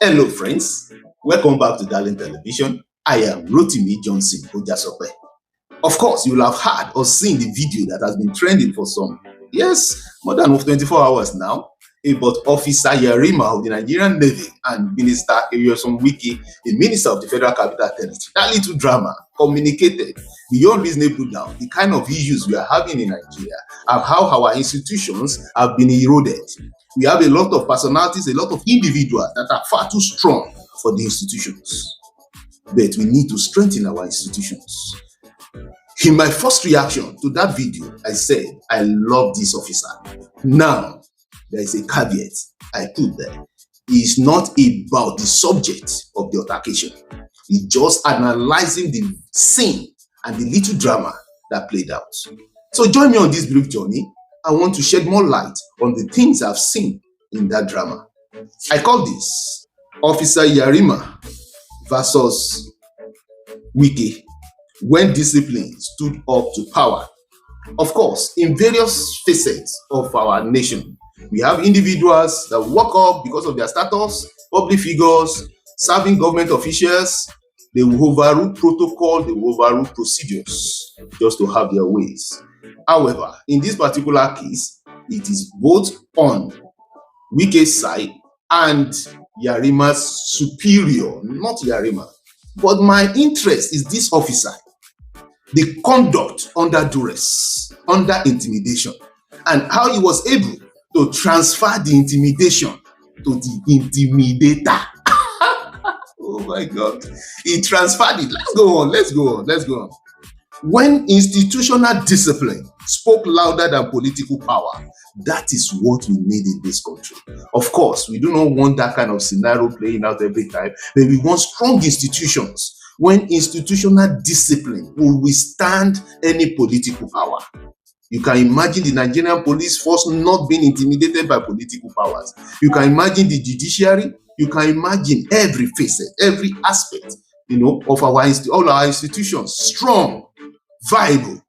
Hello, friends. Welcome back to Darling Television. I am Rotimi Johnson. Of course, you will have heard or seen the video that has been trending for more than 24 hours now, about Officer Yarima of the Nigerian Navy and Minister Nyesom Wike, the Minister of the Federal Capital Territory. That little drama communicated beyond reasonable doubt the kind of issues we are having in Nigeria and how our institutions have been eroded. We have a lot of personalities, a lot of individuals that are far too strong for the institutions. But we need to strengthen our institutions. In my first reaction to that video, I said, I love this officer. Now, there is a caveat I put there. It's not about the subject of the altercation. It's just analyzing the scene and the little drama that played out. So join me on this brief journey. I want to shed more light on the things I've seen in that drama. I call this Officer Yarima versus Wike, when discipline stood up to power. Of course, in various facets of our nation, we have individuals that walk up because of their status, public figures, serving government officials. They will overrule protocol, they will overrule procedures just to have their ways. However, in this particular case, it is both on Wike's side and Yarima's superior, not Yarima. But my interest is this officer, the conduct under duress, under intimidation, and how he was able to transfer the intimidation to the intimidator. Oh my God. He transferred it. Let's go on. When institutional discipline spoke louder than political power, that is what we need in this country. Of course, we do not want that kind of scenario playing out every time, but we want strong institutions when institutional discipline will withstand any political power. You can imagine the Nigerian police force not being intimidated by political powers. You can imagine the judiciary. You can imagine every facet, every aspect, of all our institutions, strong, viable,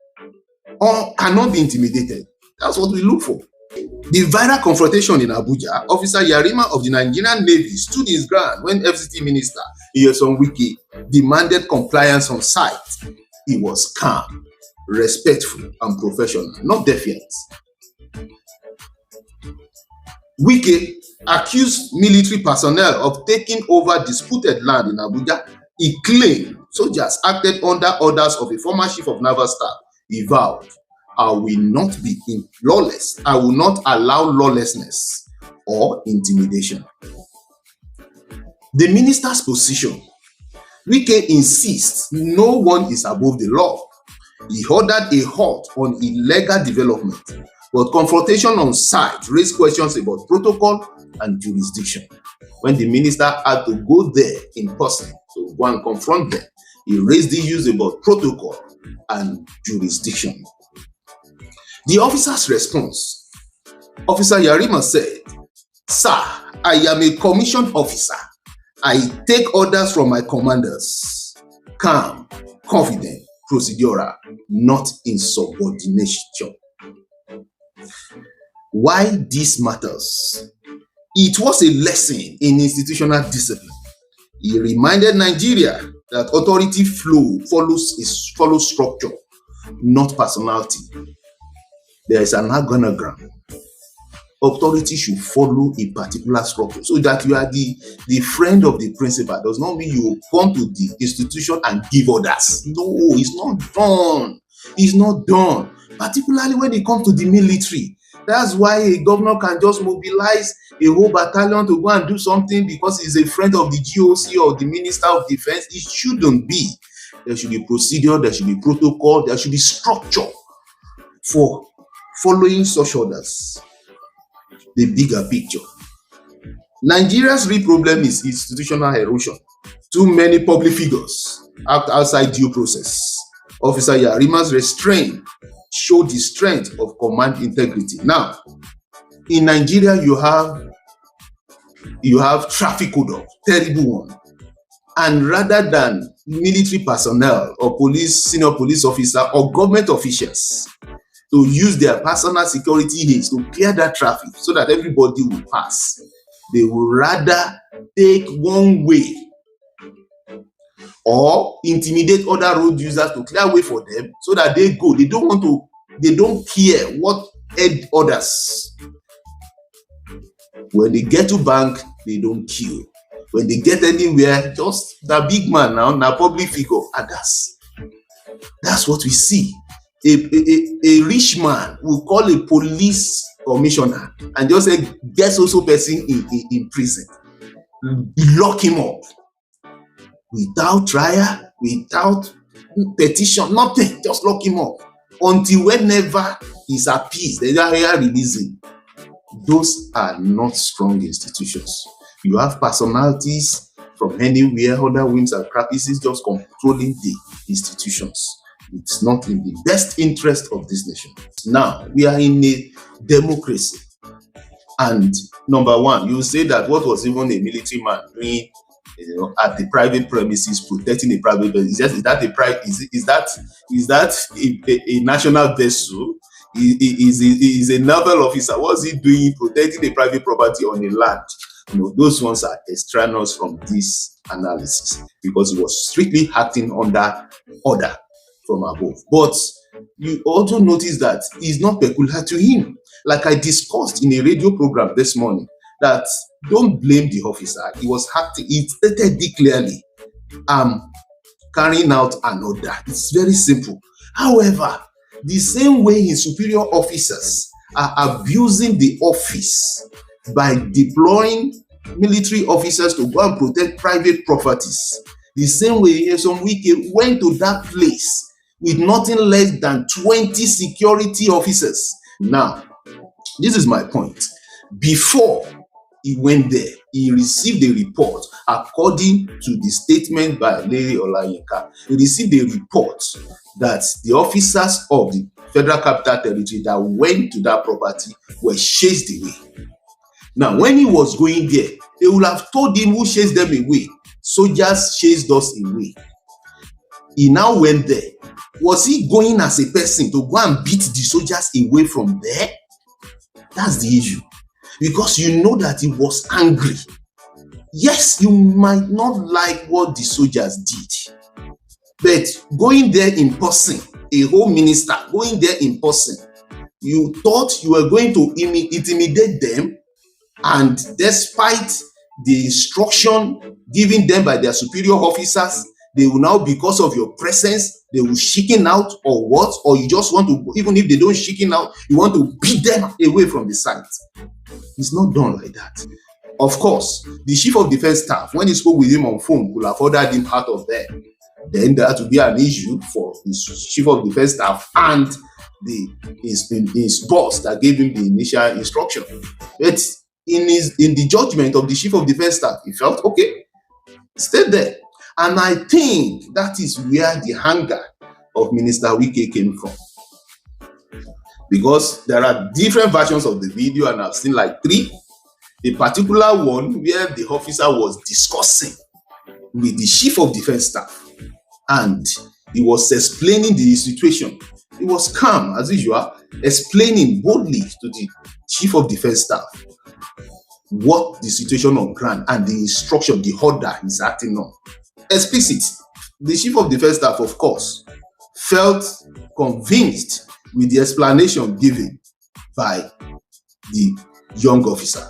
or cannot be intimidated. That's what we look for. The viral confrontation in Abuja, Officer Yarima of the Nigerian Navy stood his ground when FCT Minister Nyesom Wike demanded compliance on site. He was calm, respectful, and professional, not defiant. Wike accused military personnel of taking over disputed land in Abuja. He claimed soldiers acted under orders of a former chief of naval staff. He vowed, I will not be lawless. I will not allow lawlessness or intimidation. The minister's position. Wike insists no one is above the law. He ordered a halt on illegal development, but confrontation on site raised questions about protocol and jurisdiction. When the minister had to go there in person to go and confront them, he raised issues about protocol and jurisdiction. The officer's response. Officer Yarima said, Sir, I am a commissioned officer. I take orders from my commanders. Calm, confident, procedural, not insubordination. Why this matters? It was a lesson in institutional discipline. He reminded Nigeria that authority follows structure, not personality. There is an organogram. Authority should follow a particular structure, so that you are the friend of the principal does not mean you come to the institution and give orders. No, it's not done. It's not done. Particularly when it comes to the military. That's why a governor can just mobilize a whole battalion to go and do something because he's a friend of the GOC or the Minister of Defense. It shouldn't be. There should be procedure, there should be protocol, there should be structure for following such orders. The bigger picture. Nigeria's real problem is institutional erosion. Too many public figures act outside due process. Officer Yarima's restraint showed the strength of command integrity. Now, in Nigeria, you have traffic code, terrible one. And rather than military personnel or senior police officer or government officials to use their personal security aids to clear that traffic so that everybody will pass, They would rather take one way or intimidate other road users to clear way for them so that they go. They don't care what aid others. When they get to bank, they don't kill. When they get anywhere, just the big man now public figure, and that's what we see. A rich man will call a police commissioner and just say, get so person in prison, lock him up without trial, without petition, nothing, just lock him up until whenever he's appeased, they are releasing. Those are not strong institutions. You have personalities from anywhere, other whims and caprices, just controlling the institutions. It's not in the best interest of this nation. Now, we are in a democracy. And number one, you say that what was even a military man doing, at the private premises, protecting a private business? Is that a national vessel? Is a naval officer? What's he doing protecting a private property on a land? Those ones are extraneous from this analysis because he was strictly acting under order from above. But you also notice that it's not peculiar to him. Like I discussed in a radio program this morning, that don't blame the officer. He was acting. He stated it clearly. Carrying out an order. It's very simple. However, the same way his superior officers are abusing the office by deploying military officers to go and protect private properties, the same way Nyesom Wike went to that place with nothing less than 20 security officers. Now, this is my point. Before he went there, he received a report. According to the statement by Lady Olayinka, he received a report that the officers of the Federal Capital Territory that went to that property were chased away. Now, when he was going there, they would have told him who chased them away. Soldiers chased us away. He now went there. Was he going as a person to go and beat the soldiers away from there? That's the issue. Because you know that he was angry. Yes, you might not like what the soldiers did. But going there in person, a home minister going there in person, you thought you were going to intimidate them, and despite the instruction given them by their superior officers, they will now, because of your presence, they will chicken out or what? Or you just want to, even if they don't chicken out, you want to beat them away from the site. It's not done like that. Of course, the chief of defense staff, when he spoke with him on phone, could have ordered him out of there. Then there had to be an issue for the chief of defense staff and his boss that gave him the initial instruction. But in the judgment of the chief of defense staff, he felt okay, stayed there. And I think that is where the anger of Minister Wike came from. Because there are different versions of the video, and I've seen like 3. A particular one where the officer was discussing with the chief of defense staff, and he was explaining the situation. He was calm as usual, explaining boldly to the chief of defense staff what the situation on ground and the instruction, the order he's acting on. Explicit. The chief of defense staff, of course, felt convinced with the explanation given by the young officer.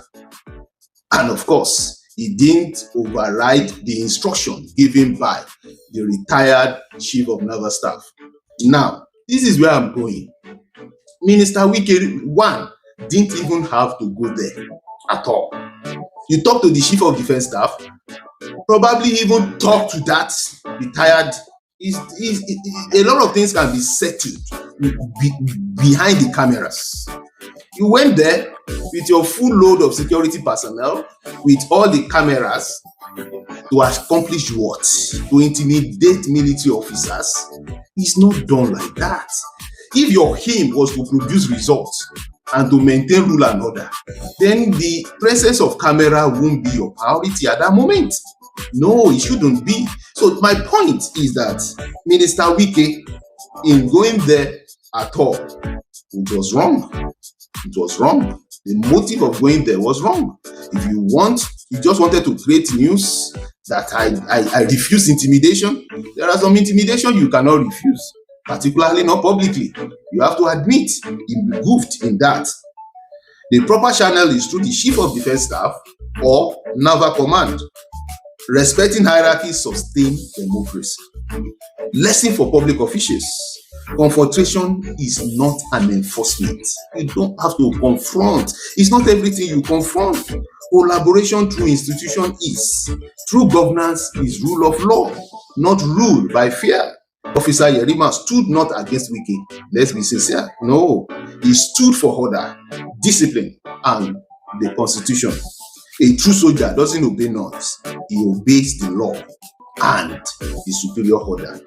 And of course, he didn't override the instruction given by the retired chief of naval staff. Now, this is where I'm going. Minister Wike, one, didn't even have to go there at all. You talk to the chief of defense staff, probably even talk to that retired. A lot of things can be settled behind the cameras. You went there with your full load of security personnel, with all the cameras, to accomplish what? To intimidate military officers? It's not done like that. If your aim was to produce results and to maintain rule and order, then the presence of camera won't be your priority at that moment. No, it shouldn't be. So my point is that Minister Wike, in going there at all, It was wrong. It was wrong. The motive of going there was wrong. If you just wanted to create news that I refuse intimidation, there are some intimidation you cannot refuse, particularly not publicly. You have to admit you goofed in that. The proper channel is through the Chief of Defense Staff or Naval Command. Respecting hierarchy sustains democracy. Lesson for public officials. Confrontation is not an enforcement. You don't have to confront. It's not everything you confront. Collaboration through institution is. True governance is rule of law, not rule by fear. Officer Yarima stood not against Wike. Let's be sincere. No, he stood for order, discipline, and the constitution. A true soldier doesn't obey norms. He obeys the law and the superior order.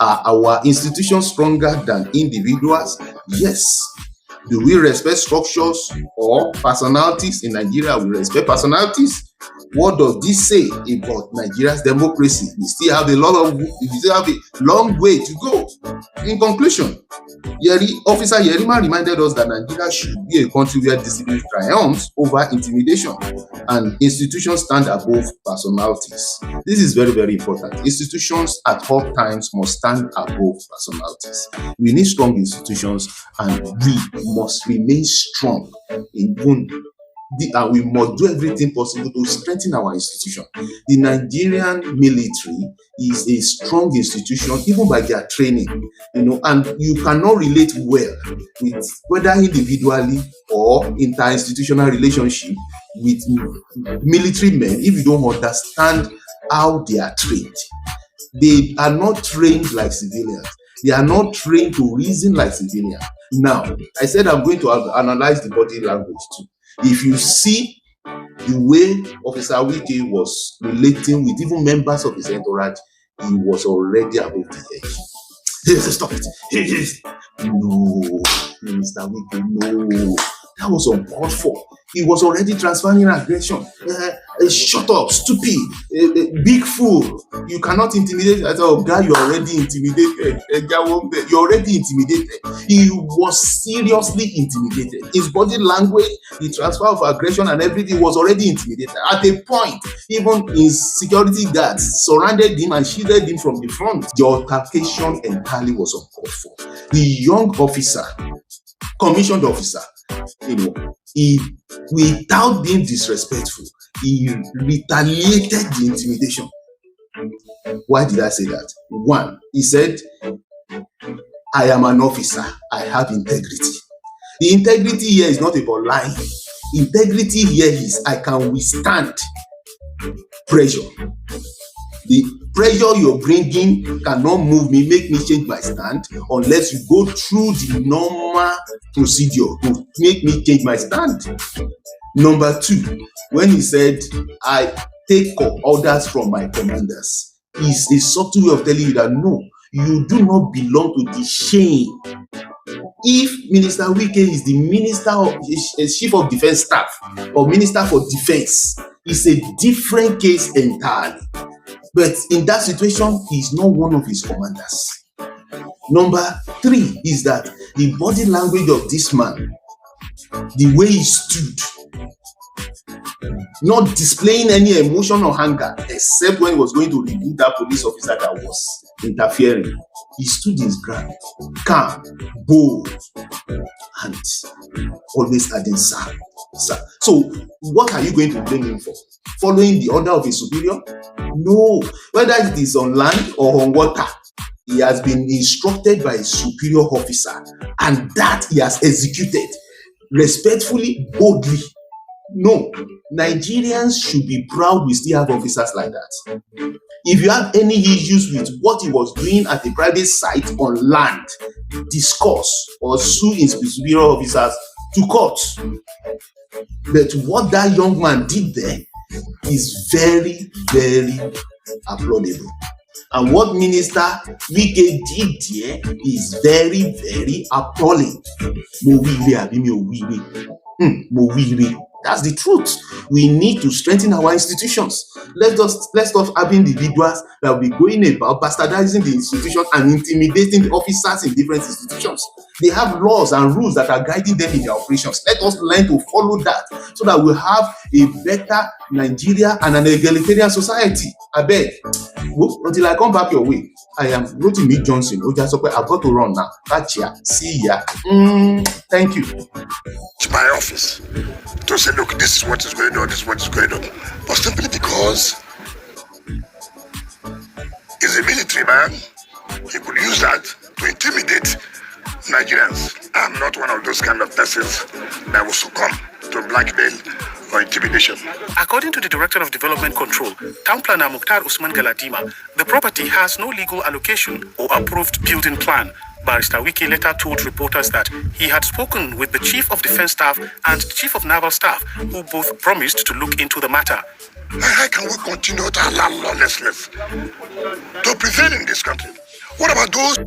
Are our institutions stronger than individuals? Yes. Do we respect structures or personalities? In Nigeria, we respect personalities. What does this say about Nigeria's democracy? We still have a long way to go. In conclusion, Officer Yarima reminded us that Nigeria should be a country where discipline triumphs over intimidation and institutions stand above personalities. This is very, very important. Institutions at all times must stand above personalities. We need strong institutions and we must remain strong and we must do everything possible to strengthen our institution. The Nigerian military is a strong institution, even by their training, and you cannot relate well with whether individually or interinstitutional relationship with military men if you don't understand how they are trained. They are not trained like civilians. They are not trained to reason like civilians. Now, I said I'm going to analyze the body language too. If you see the way Officer Wike was relating with even members of his entourage, he was already above the edge. Stop it. No, Minister Wike, no. That was uncalled for. He was already transferring aggression. Shut up, stupid, big fool. You cannot intimidate. I thought, guy, you're already intimidated. You're already intimidated. He was seriously intimidated. His body language, the transfer of aggression and everything was already intimidated. At a point, even his security guards surrounded him and shielded him from the front. The altercation entirely was uncalled for. The young officer, commissioned officer, he, without being disrespectful, he retaliated the intimidation. Why did I say that? One, he said, I am an officer. I have integrity. The integrity here is not about lying. Integrity here is I can withstand pressure. The pressure you're bringing cannot move me, make me change my stand unless you go through the normal procedure to make me change my stand. Number two, when he said, I take orders from my commanders, is a subtle way of telling you that no, you do not belong to the chain. If Minister Wike is the minister of Chief of Defense Staff or Minister for Defense, it's a different case entirely. But in that situation, he's not one of his commanders. Number three is that the body language of this man, the way he stood, not displaying any emotion or anger, except when he was going to rebuke that police officer that was interfering. He stood his ground, calm, bold, and always adding sir. So, what are you going to blame him for? Following the order of his superior? No. Whether it is on land or on water, he has been instructed by a superior officer, and that he has executed respectfully, boldly. No, Nigerians should be proud we still have officers like that. If you have any issues with what he was doing at a private site on land, discuss or sue his superior officers to court. But what that young man did there is very, very applaudable. And what Minister Wike did there is very, very appalling. That's the truth. We need to strengthen our institutions. Let's stop having individuals that will be going about bastardizing the institution and intimidating the officers in different institutions. They have laws and rules that are guiding them in their operations. Let us learn to follow that so that we have a better Nigeria and an egalitarian society. I beg. Until I come back your way, I am Rotimi Johnson. I've got to run now. Catch ya. See ya. Thank you. To my office to say, look, this is what is going on, this is what is going on. But simply because he's a military man, he could use that to intimidate Nigerians. I'm not one of those kind of persons that will succumb to blackmail or intimidation. According to the Director of Development Control, Town Planner Mukhtar Usman Galadima, the property has no legal allocation or approved building plan. Barrister Wike later told reporters that he had spoken with the Chief of Defense Staff and Chief of Naval Staff, who both promised to look into the matter. How can we continue to allow lawlessness to prevail in this country? What about those